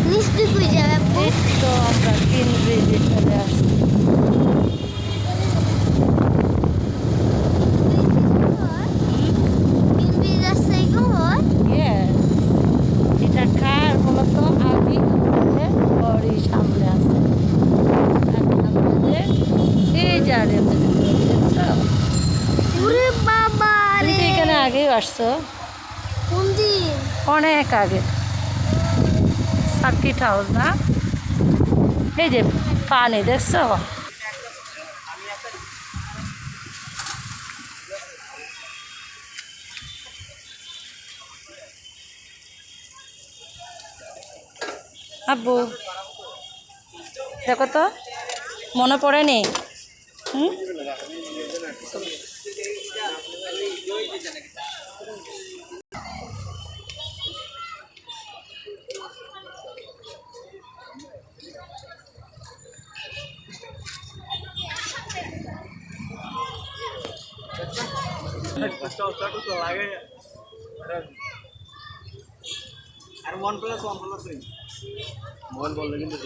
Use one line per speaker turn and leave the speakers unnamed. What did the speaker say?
মিষ্টি কই যাবে আপু?
এই তো আমরা গ্রিন ব্রিজে চলে আসছি।
বিন রাস্তায় ঘর?
Yes, এটা কার বলতো? আমি আমাদের বড়ি সামনে আছে আর আমাদের এই জারে দেখছো?
ওরে বাবা
তুমি
রে!
তো এখানে আগেও আসছো,
কোন দিন?
অনেক আগে। সার্কিট হাউস না? এই যে পানি দেখছো? আব্বু দেখো তো, মনে পড়েনি? হুম,
আর ওয়ান প্লাস মোবাইল বললে কিন্তু